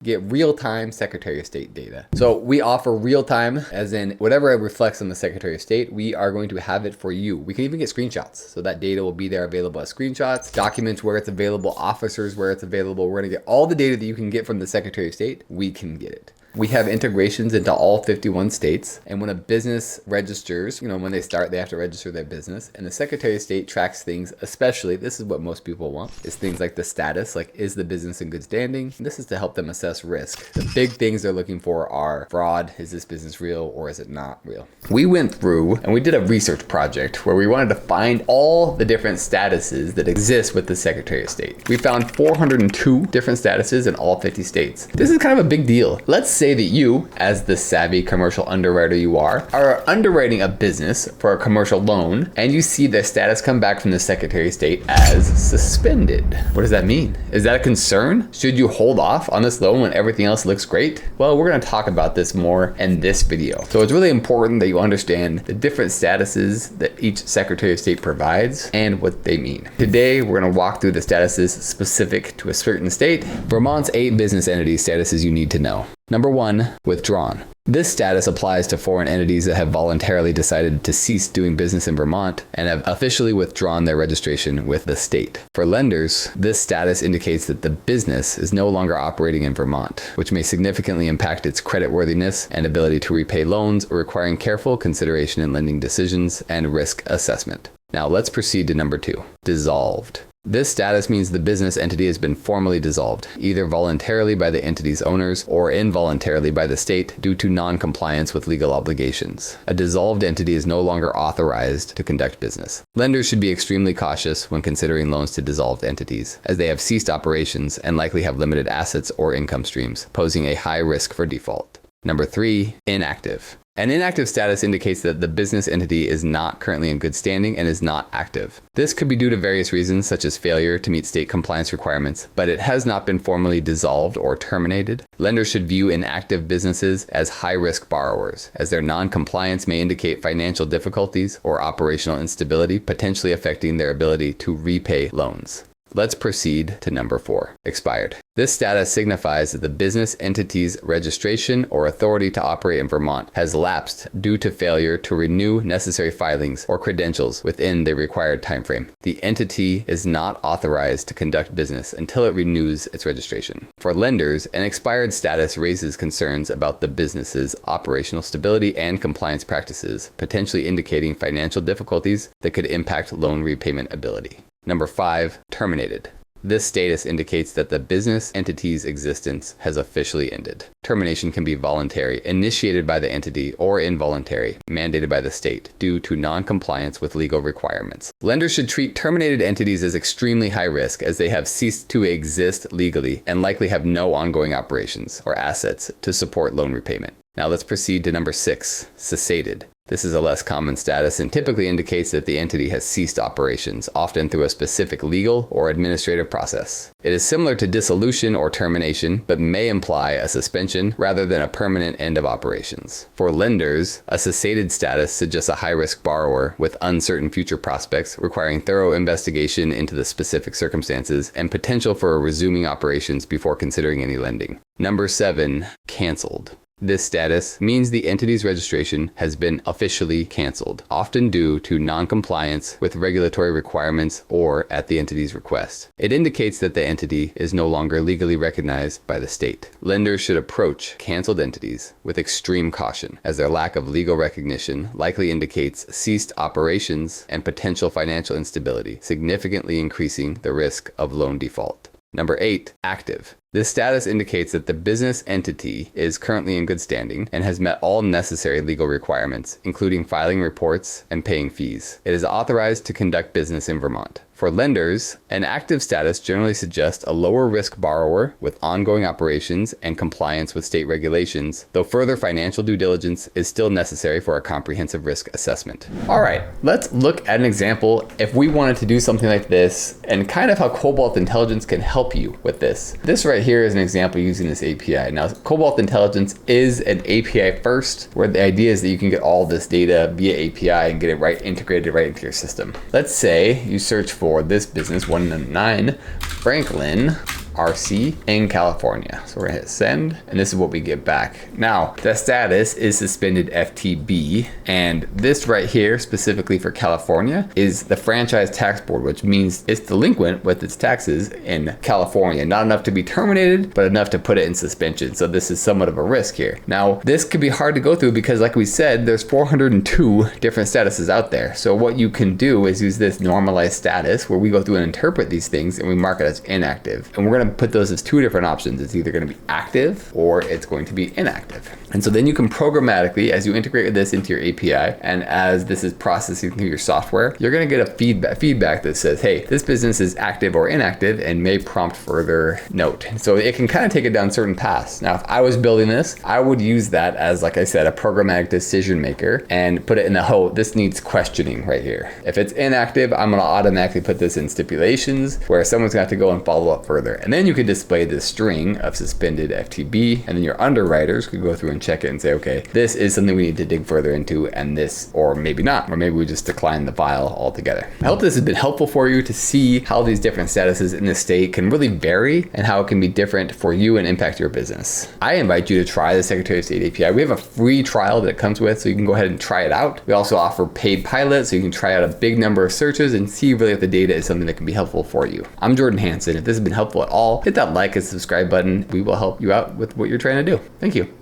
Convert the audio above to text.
get real-time Secretary of State data. So we offer real-time, as in whatever reflects on the Secretary of State, we are going to have it for you. We can even get screenshots. So that data will be there available as screenshots, documents where it's available, officers where it's available. We're gonna get all the data that you can get from the Secretary of State. We can get it. We have integrations into all 51 states. And when a business registers, when they start, they have to register their business. And the Secretary of State tracks things, especially, this is what most people want, is things like the status, like is the business in good standing? And this is to help them assess risk. The big things they're looking for are fraud. Is this business real or is it not real? We went through and we did a research project where we wanted to find all the different statuses that exist with the Secretary of State. We found 402 different statuses in all 50 states. This is kind of a big deal. Let's say that you, as the savvy commercial underwriter you are underwriting a business for a commercial loan, and you see the status come back from the Secretary of State as suspended. What does that mean? Is that a concern? Should you hold off on this loan when everything else looks great? Well, we're going to talk about this more in this video. So it's really important that you understand the different statuses that each Secretary of State provides and what they mean. Today, we're going to walk through the statuses specific to a certain state. Vermont's 8 business entity statuses you need to know. Number 1, withdrawn. This status applies to foreign entities that have voluntarily decided to cease doing business in Vermont and have officially withdrawn their registration with the state. For lenders, this status indicates that the business is no longer operating in Vermont, which may significantly impact its creditworthiness and ability to repay loans, requiring careful consideration in lending decisions and risk assessment. Now let's proceed to number 2, dissolved. This status means the business entity has been formally dissolved, either voluntarily by the entity's owners or involuntarily by the state due to non-compliance with legal obligations. A dissolved entity is no longer authorized to conduct business. Lenders should be extremely cautious when considering loans to dissolved entities, as they have ceased operations and likely have limited assets or income streams, posing a high risk for default. Number 3, inactive. An inactive status indicates that the business entity is not currently in good standing and is not active. This could be due to various reasons, such as failure to meet state compliance requirements, but it has not been formally dissolved or terminated. Lenders should view inactive businesses as high-risk borrowers, as their non-compliance may indicate financial difficulties or operational instability, potentially affecting their ability to repay loans. Let's proceed to number 4, expired. This status signifies that the business entity's registration or authority to operate in Vermont has lapsed due to failure to renew necessary filings or credentials within the required timeframe. The entity is not authorized to conduct business until it renews its registration. For lenders, an expired status raises concerns about the business's operational stability and compliance practices, potentially indicating financial difficulties that could impact loan repayment ability. Number 5, terminated. This status indicates that the business entity's existence has officially ended. Termination can be voluntary, initiated by the entity, or involuntary, mandated by the state, due to non-compliance with legal requirements. Lenders should treat terminated entities as extremely high risk, as they have ceased to exist legally and likely have no ongoing operations or assets to support loan repayment. Now let's proceed to number 6, cessated. This is a less common status and typically indicates that the entity has ceased operations, often through a specific legal or administrative process. It is similar to dissolution or termination, but may imply a suspension rather than a permanent end of operations. For lenders, a cessated status suggests a high-risk borrower with uncertain future prospects, requiring thorough investigation into the specific circumstances and potential for resuming operations before considering any lending. Number 7, canceled. This status means the entity's registration has been officially canceled, often due to non-compliance with regulatory requirements or at the entity's request. It indicates that the entity is no longer legally recognized by the state. Lenders should approach canceled entities with extreme caution, as their lack of legal recognition likely indicates ceased operations and potential financial instability, significantly increasing the risk of loan default. Number 8, active. This status indicates that the business entity is currently in good standing and has met all necessary legal requirements, including filing reports and paying fees. It is authorized to conduct business in Vermont. For lenders, an active status generally suggests a lower risk borrower with ongoing operations and compliance with state regulations, though further financial due diligence is still necessary for a comprehensive risk assessment. All right, let's look at an example if we wanted to do something like this and kind of how Cobalt Intelligence can help you with this. This right here is an example using this API. Now, Cobalt Intelligence is an API first, where the idea is that you can get all this data via API and get it integrated right into your system. Let's say you search for this business 109 Franklin RC in California. So we're gonna hit send, and this is what we get back. Now, the status is suspended FTB, and this right here, specifically for California, is the franchise tax board, which means it's delinquent with its taxes in California. Not enough to be terminated, but enough to put it in suspension. So this is somewhat of a risk here. Now, this could be hard to go through because, like we said, there's 402 different statuses out there. So what you can do is use this normalized status where we go through and interpret these things and we mark it as inactive. And we're going to put those as two different options. It's either going to be active or it's going to be inactive. And so then you can programmatically, as you integrate this into your API and as this is processing through your software, you're going to get a feedback that says, hey, this business is active or inactive and may prompt further note. So it can kind of take it down certain paths. Now, if I was building this, I would use that as, like I said, a programmatic decision maker and put it in the, oh, this needs questioning right here. If it's inactive, I'm going to automatically put this in stipulations where someone's going to have to go and follow up further. And then you could display this string of suspended FTB, and then your underwriters could go through and check it and say, okay, this is something we need to dig further into, and this, or maybe not, or maybe we just decline the file altogether. I hope this has been helpful for you to see how these different statuses in the state can really vary and how it can be different for you and impact your business. I invite you to try the Secretary of State API. We have a free trial that it comes with, so you can go ahead and try it out. We also offer paid pilots, so you can try out a big number of searches and see really if the data is something that can be helpful for you. I'm Jordan Hansen. If this has been helpful at all, hit that like and subscribe button. We will help you out with what you're trying to do. Thank you.